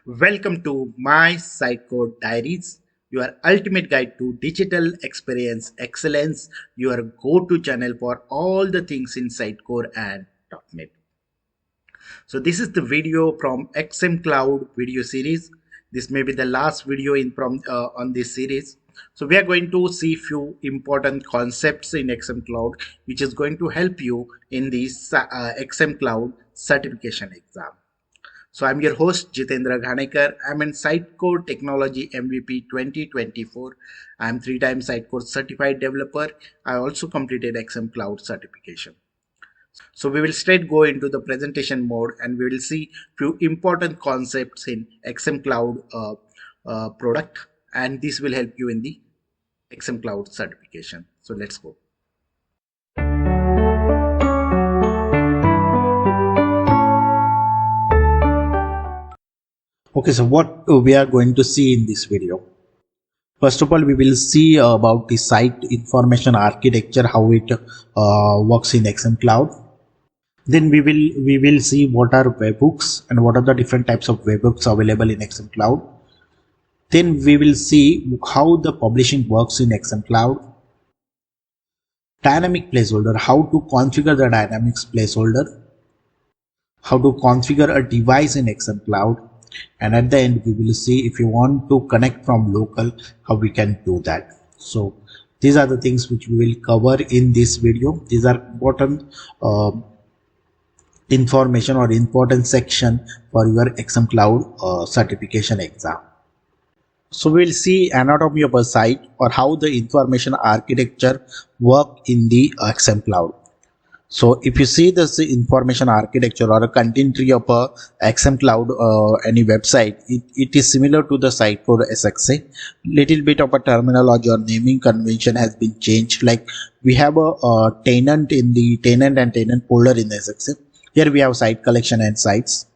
Welcome to my Sitecore Diaries, your ultimate guide to digital experience excellence, your go-to channel for all the things in Sitecore and .NET. So this is the video from XM Cloud video series. This may be the last video in from on this series. So we are going to see few important concepts in XM Cloud, which is going to help you in this XM Cloud certification exam. So I'm your host Jitendra Ghanekar. I'm in Sitecore Technology MVP 2024. I'm three-time Sitecore certified developer. I also completed XM Cloud certification. So we will straight go into the presentation mode and we will see few important concepts in XM Cloud product, and this will help you in the XM Cloud certification. So let's go. Okay, so what we are going to see in this video. First of all, we will see about the site information architecture, how it works in XM Cloud. Then we will see what are webhooks and what are the different types of webhooks available in XM Cloud. Then we will see how the publishing works in XM Cloud. Dynamic placeholder, how to configure the dynamics placeholder, how to configure a device in XM Cloud, and at the end we will see if you want to connect from local, how we can do that. So these are the things which we will cover in this video. These are important information or important section for your XM Cloud certification exam. So we'll see anatomy of a site or how the information architecture work in the XM Cloud. So if you see this information architecture or a content tree of a XM Cloud any website, it is similar to the Sitecore SXA. Little bit of a terminology or naming convention has been changed. Like we have a tenant in the tenant and tenant folder in the SXA. Here we have site collection and sites.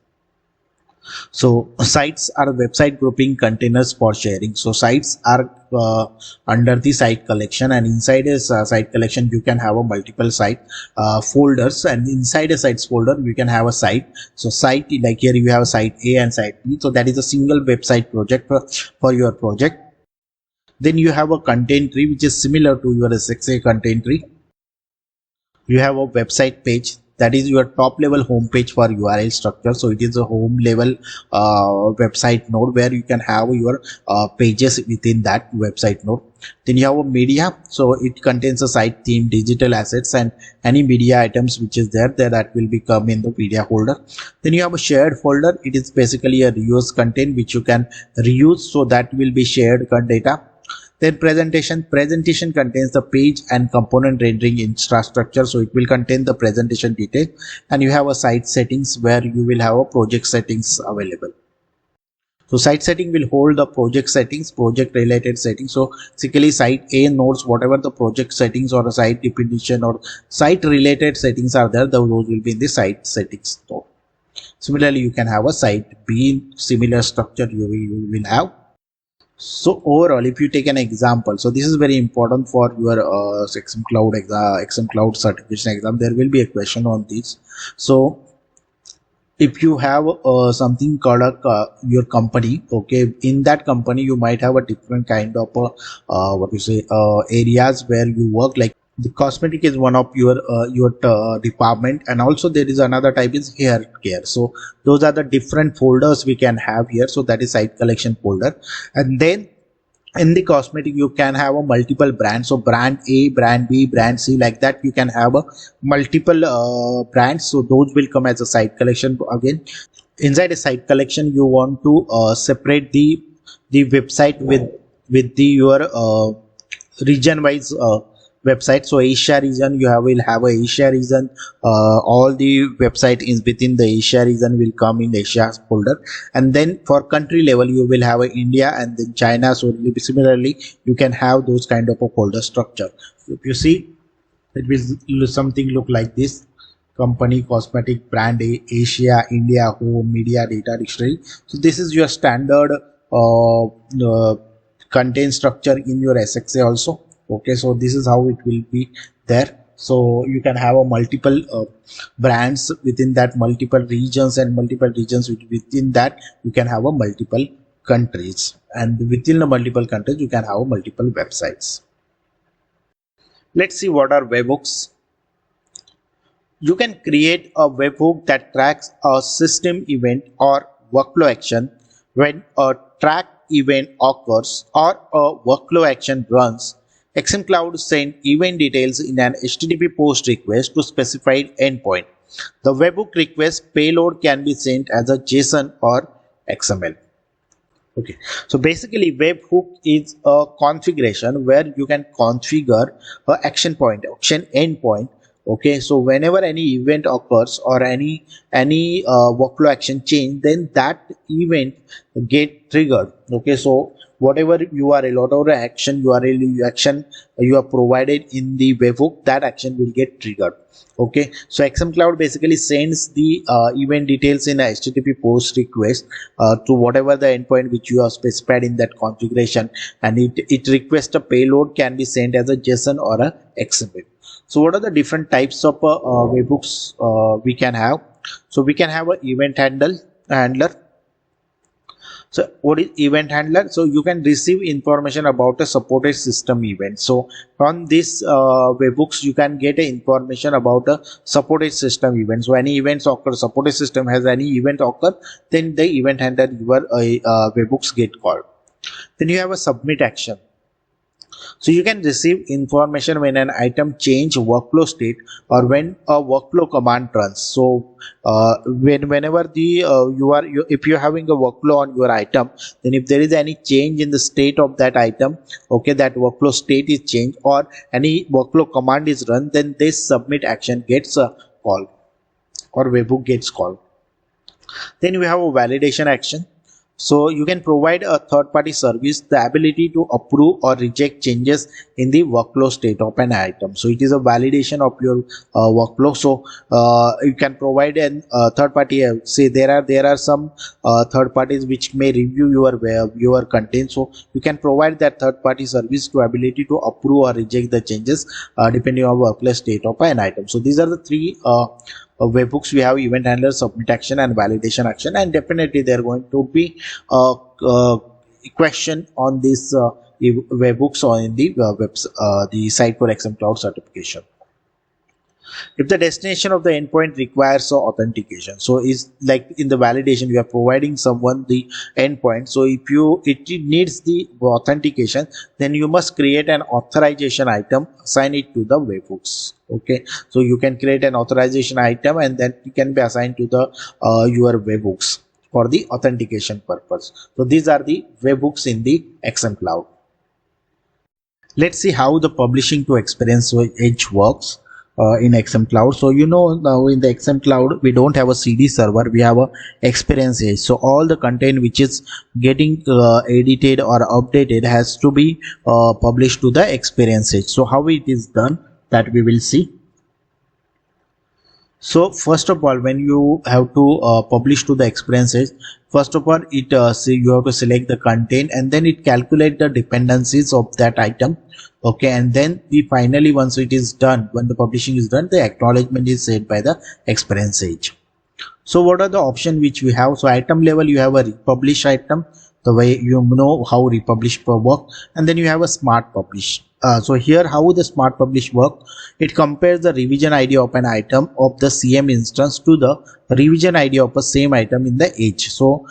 So sites are website grouping containers for sharing. So sites are under the site collection, and inside a site collection you can have a multiple site folders, and inside a sites folder you can have a site. So site, like here you have site A and site B, so that is a single website project for your project. Then you have a content tree which is similar to your SXA content tree. You have a website page, that is your top level home page for URL structure. So it is a home level website node where you can have your pages within that website node. Then you have a media, so it contains a site theme, digital assets, and any media items which is there that will become in the media folder. Then you have a shared folder. It is basically a reuse content which you can reuse, so that will be shared data. Then presentation contains the page and component rendering infrastructure, so it will contain the presentation detail. And you have a site settings where you will have a project settings available. So site setting will hold the project settings, project related settings. So basically site A knows whatever the project settings or a site definition or site related settings are there, those will be in the site settings node. Similarly, you can have a site B, similar structure you will have. So overall, if you take an example, so this is very important for your XM Cloud XM Cloud certification exam. There will be a question on this. So if you have something called your company, okay, in that company you might have a different kind of areas where you work. Like the cosmetic is one of your department, and also there is another type is hair care. So those are the different folders we can have here. So that is site collection folder. And then in the cosmetic you can have a multiple brands, so brand A, brand B, brand C, like that you can have a multiple brands. So those will come as a site collection. Again, inside a site collection you want to separate the website with the your region wise website. So Asia region, will have a Asia region. All the website is within the Asia region will come in Asia folder. And then for country level you will have a India and then China. So similarly you can have those kind of a folder structure. So if you see, it will something look like this: company, cosmetic, brand A, Asia, India, home, media, data, dictionary. So this is your standard content structure in your SXA also. Okay, so this is how it will be there. So you can have a multiple brands within that, multiple regions, and multiple regions within that you can have a multiple countries, and within the multiple countries you can have multiple websites. Let's see what are webhooks. You can create a webhook that tracks a system event or workflow action. When a track event occurs or a workflow action runs, XMCloud sends event details in an HTTP post request to specified endpoint. The webhook request payload can be sent as a JSON or XML. Okay, so basically webhook is a configuration where you can configure a action endpoint. Okay, so whenever any event occurs or any workflow action change, then that event get triggered. Okay, so whatever whatever action you are provided in the webhook, that action will get triggered. Okay, so XMCloud basically sends the event details in a HTTP post request to whatever the endpoint which you have specified in that configuration, and it requests a payload can be sent as a JSON or a XML. So what are the different types of webhooks we can have? So we can have an event handler. So what is event handler? So you can receive information about a supported system event. So from this webhooks you can get information about a supported system event. So any events occur, supported system has any event occur, then the event handler your webhooks get called. Then you have a submit action. So you can receive information when an item change workflow state or when a workflow command runs. So whenever if you're having a workflow on your item, then if there is any change in the state of that item, okay, that workflow state is changed or any workflow command is run, then this submit action gets called or webhook gets called. Then we have a validation action. So you can provide a third-party service the ability to approve or reject changes in the workflow state of an item. So it is a validation of your workflow. So you can provide an third-party. Say there are some third parties which may review your content. So you can provide that third-party service to ability to approve or reject the changes depending on workflow state of an item. So these are the three webhooks we have: event handler, submit action, and validation action. And definitely there are going to be a question on this webhooks or in the the Sitecore XMCloud certification. If the destination of the endpoint requires authentication, so is like in the validation you are providing someone the endpoint. So if it needs the authentication, then you must create an authorization item, assign it to the webhooks. Okay, so you can create an authorization item and then it can be assigned to the your webhooks for the authentication purpose. So these are the webhooks in the XMCloud. Let's see how the publishing to experience edge works in XMCloud. So now in the XMCloud we don't have a CD server, we have a experience edge. So all the content which is getting edited or updated has to be published to the experience edge. So how it is done, that we will see. So first of all, when you have to publish to the experience edge, first of all you have to select the content and then it calculate the dependencies of that item. Okay, and then finally once it is done, when the publishing is done, the acknowledgement is said by the experience edge. So what are the options which we have? So item level you have a republish item, the way you know how republish work, and then you have a smart publish. So here how the smart publish work, it compares the revision ID of an item of the CM instance to the revision ID of a same item in the edge. So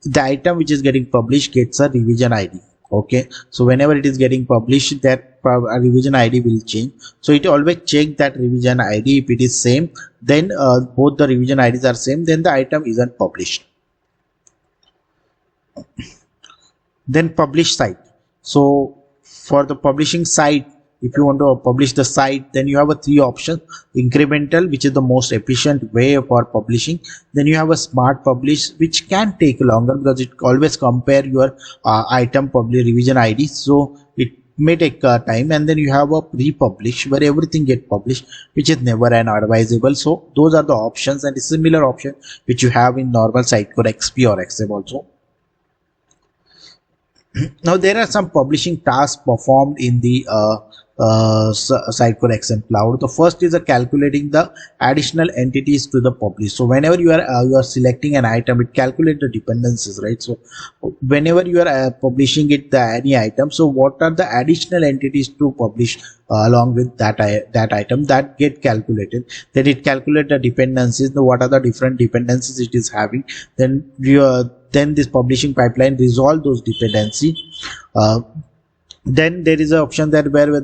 the item which is getting published gets a revision ID. Okay, so whenever it is getting published, that revision ID will change. So it always check that revision ID. If it is same, then both the revision IDs are same, then the item isn't published. Then publish site. So for the publishing site, if you want to publish the site, then you have a three options: incremental, which is the most efficient way for publishing. Then you have a smart publish, which can take longer because it always compare your item publish revision ID, so it may take time. And then you have a pre-publish where everything get published, which is never an advisable. So those are the options, and a similar option which you have in normal Sitecore XP or XM also. Now there are some publishing tasks performed in the Sitecore XM Cloud. The first is calculating the additional entities to the publish. So whenever you are selecting an item, it calculates the dependencies, right? So whenever you are publishing any item, so what are the additional entities to publish along with that item, that get calculated. Then it calculates the dependencies, what are the different dependencies it is having. Then this publishing pipeline resolve those dependencies. Then there is an option that whether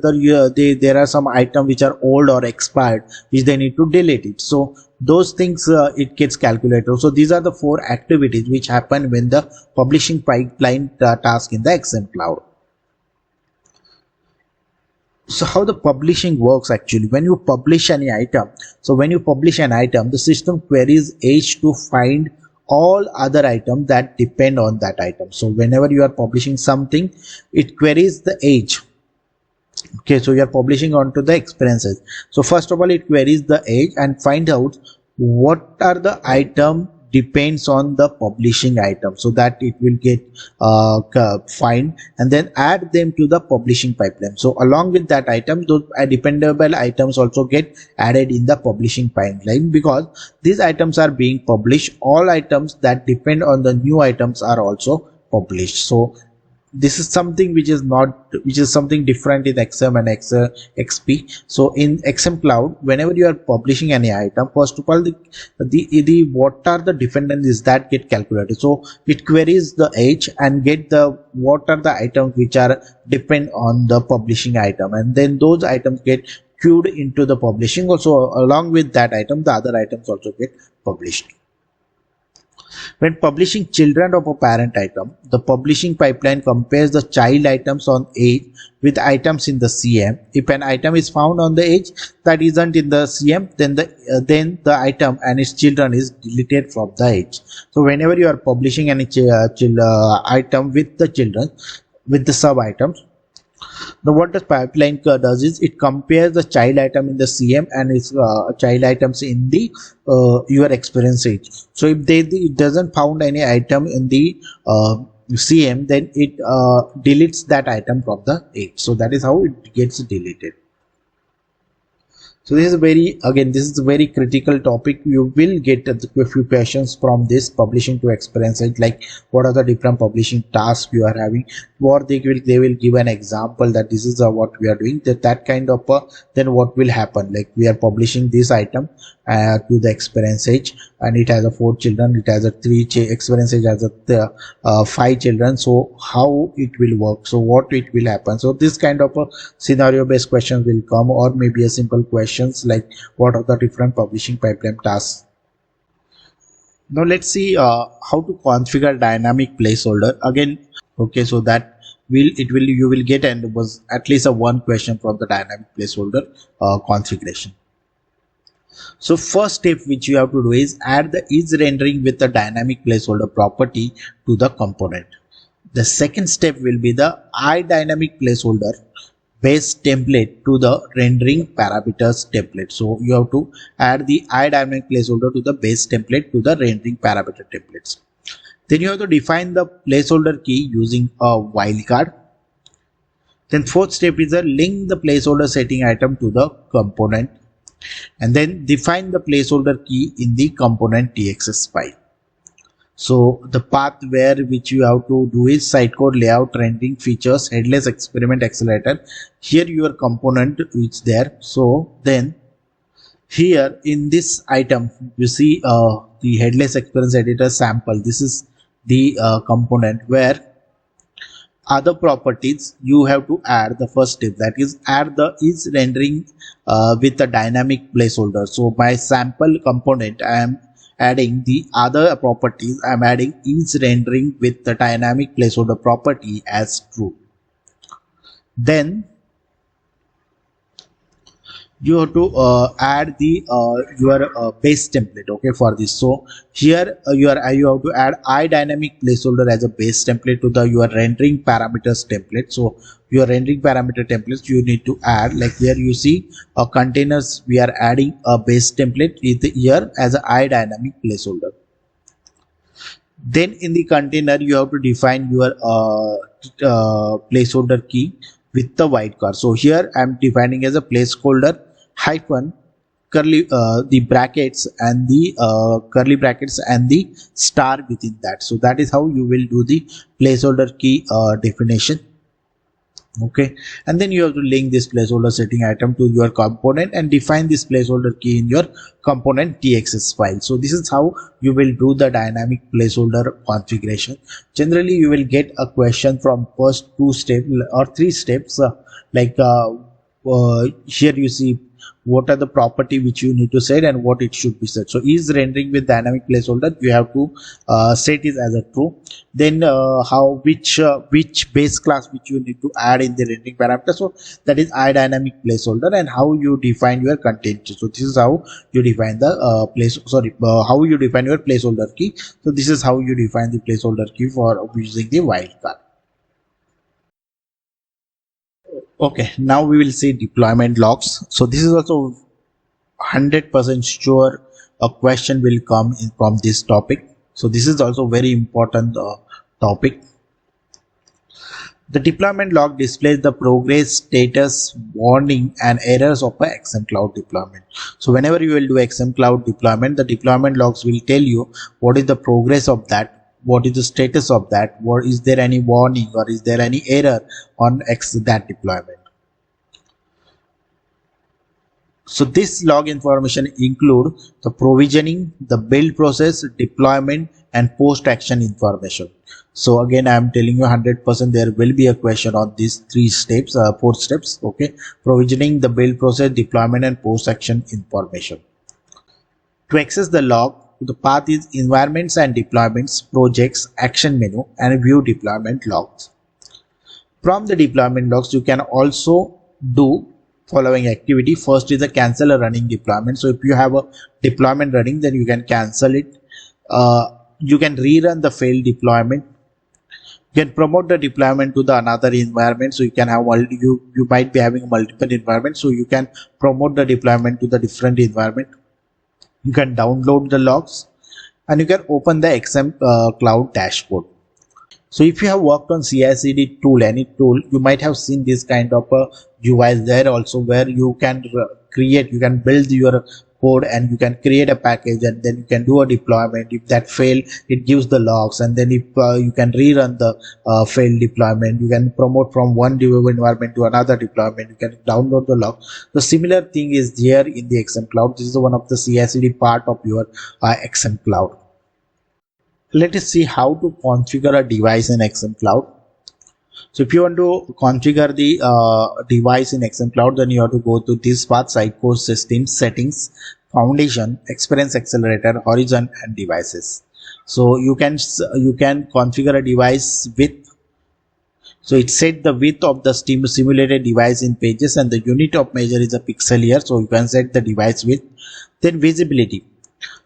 there are some items which are old or expired, which they need to delete it. So those things it gets calculated. So these are the 4 activities which happen when the publishing pipeline task in the XM Cloud. So how the publishing works actually, when you publish any item, so when you publish an item, the system queries age to find all other items that depend on that item. So whenever you are publishing something, it queries the age. Okay, so you are publishing onto the experiences. So first of all, it queries the age and find out what are the item depends on the publishing item, so that it will get find and then add them to the publishing pipeline. So along with that item, those dependable items also get added in the publishing pipeline, because these items are being published. All items that depend on the new items are also published. So this is something which is something different in XM and XP. So in XM Cloud, whenever you are publishing any item, first of all, the what are the dependencies that get calculated. So it queries the age and get the what are the items which are depend on the publishing item, and then those items get queued into the publishing. Also along with that item, the other items also get published. When publishing children of a parent item, the publishing pipeline compares the child items on age with items in the CM. If an item is found on the age that isn't in the CM, then the item and its children is deleted from the age. So whenever you are publishing any item with the children, with the sub items, now what the pipeline does is it compares the child item in the CM and its child items in the your experience age. So if it doesn't found any item in the CM, then it deletes that item from the age. So that is how it gets deleted. So this is a very critical topic. You will get a few questions from this publishing to experience age, like what are the different publishing tasks you are having, or they will give an example that this is what we are doing, that kind of then what will happen, like we are publishing this item to the experience age, and it has 4 children, it has 3 experience age has 5 children. So how it will work, so what it will happen. So this kind of scenario based questions will come, or maybe a simple questions like what are the different publishing pipeline tasks. Now let's see how to configure dynamic placeholder again. Okay, so that you will get, and was at least a one question from the dynamic placeholder configuration. So first step which you have to do is add the is rendering with the dynamic placeholder property to the component. The second step will be the iDynamic placeholder base template to the rendering parameters template. So you have to add the iDynamic placeholder to the base template to the rendering parameter templates. Then you have to define the placeholder key using a wildcard. Then fourth step is a link the placeholder setting item to the component, and then define the placeholder key in the component txs file. So the path which you have to do is Sitecore layout rendering features headless experiment accelerator. Here your component is there. So then here in this item you see the headless experience editor sample. This is the component where other properties you have to add. The first step, that is add the is rendering with the dynamic placeholder. So my sample component I am adding the other properties. I am adding is rendering with the dynamic placeholder property as true. Then you have to add the your base template, okay, for this. So here you have to add iDynamic placeholder as a base template to the your rendering parameters template. So your rendering parameter templates you need to add, like here you see containers, we are adding a base template here as a iDynamic placeholder. Then in the container you have to define your placeholder key. with the wildcard. So here I'm defining as a placeholder hyphen curly the brackets and the curly brackets and the star within that. So that is how you will do the placeholder key definition. Okay, and then you have to link this placeholder setting item to your component and define this placeholder key in your component txs file. So this is how you will do the dynamic placeholder configuration. Generally you will get a question from first two steps or three steps, here you see what are the property which you need to set and what it should be set. So is rendering with dynamic placeholder, you have to set it as a true. Then which base class which you need to add in the rendering parameter, so that is dynamic placeholder, and how you define your content. So this is how you define the how you define your placeholder key. So this is how you define the placeholder key for using the wildcard. Okay, now we will see deployment logs. So this is also 100% sure a question will come in from this topic. So this is also very important topic. The deployment log displays the progress, status, warning and errors of a XM Cloud deployment. So whenever you will do XM Cloud deployment, the deployment logs will tell you what is the progress of that, what is the status of that, what is there any warning or is there any error on that deployment. So this log information include the provisioning, the build process, deployment and post action information. So again I am telling you 100% there will be a question on these three steps, four steps. Okay, provisioning, the build process, deployment and post action information. To access the log, the path is environments and deployments, projects, action menu and view deployment logs. From the deployment logs you can also do following activity. First is a cancel a running deployment. So if you have a deployment running, then you can cancel it. You can rerun the failed deployment. You can promote the deployment to the another environment. So you can have you might be having multiple environments, so you can promote the deployment to the different environment. You can download the logs and you can open the XM Cloud dashboard. So if you have worked on CI/CD tool, any tool, you might have seen this kind of a UI there also, where you can you can build your code and you can create a package and then you can do a deployment. If that failed, it gives the logs, and then if you can rerun the failed deployment, you can promote from one environment to another deployment, you can download the log. The similar thing is here in the XM Cloud. This is one of the CI/CD part of your XM Cloud. Let us see how to configure a device in XM Cloud. So if you want to configure the device in XM Cloud, then you have to go to this path: Sitecore System Settings, Foundation, Experience Accelerator, Horizon and Devices. So you can configure a device width. So it set the width of the simulated device in pages and the unit of measure is a pixel here. So you can set the device width. Then visibility.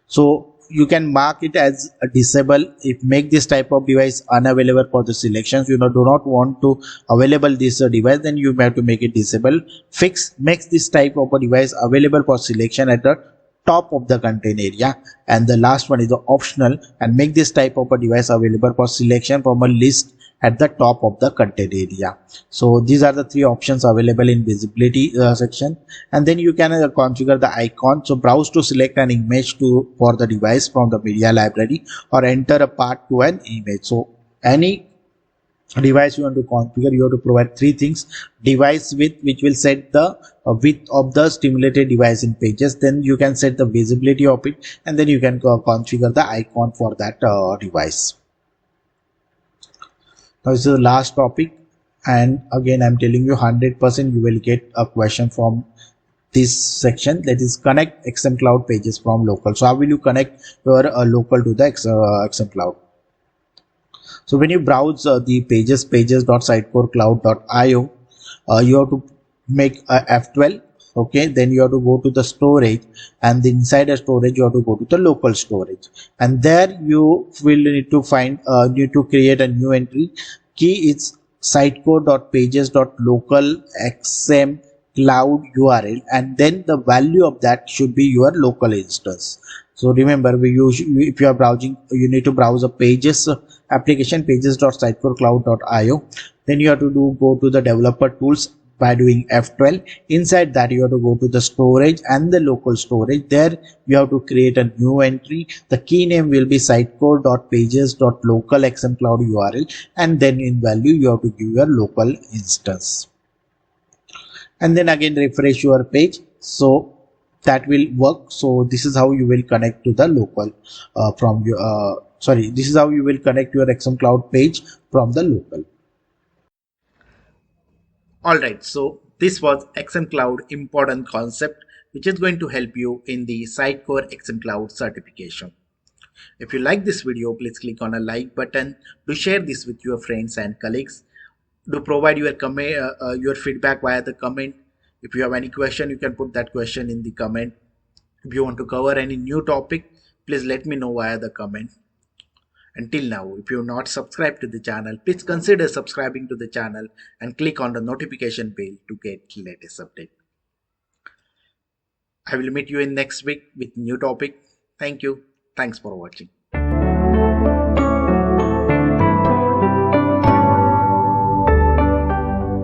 So you can mark it as a disable. If make this type of device unavailable for the selections, you do not want to available this device, then you have to make it disable. Fix makes this type of a device available for selection at the top of the content area. And the last one is the optional, and make this type of a device available for selection from a list at the top of the content area. So these are the three options available in visibility section. And then you can configure the icon. So browse to select an image for the device from the media library, or enter a path to an image. So any device you want to configure, you have to provide three things: device width, which will set the width of the stimulated device in pages, then you can set the visibility of it, and then you can configure the icon for that device. Now this is the last topic, and again I'm telling you 100% you will get a question from this section, that is connect XM Cloud pages from local. So how will you connect your local to the XM Cloud? So when you browse the pages.sitecorecloud.io, you have to make a F12. Okay, then you have to go to the storage, and inside the storage you have to go to the local storage, and there you will need to find need to create a new entry. Key is sitecore.pages.local XM Cloud URL, and then the value of that should be your local instance. So remember, if you are browsing, you need to browse a pages application, pages.sitecorecloud.io. Then you have to go to the developer tools by doing F12. Inside that you have to go to the storage and the local storage. There you have to create a new entry. The key name will be sitecore.pages.local xmcloud URL, and then in value you have to give your local instance, and then again refresh your page. So that will work. So this is how you will connect to the local from your this is how you will connect your xmcloud page from the local. Alright, so this was XM Cloud important concept which is going to help you in the Sitecore XM Cloud certification. If you like this video, please click on a like button. Do share this with your friends and colleagues. Do provide your your feedback via the comment. If you have any question, you can put that question in the comment. If you want to cover any new topic, please let me know via the comment. Until now, if you have not subscribed to the channel, please consider subscribing to the channel and click on the notification bell to get latest update. I will meet you in next week with new topic. Thank you. Thanks for watching.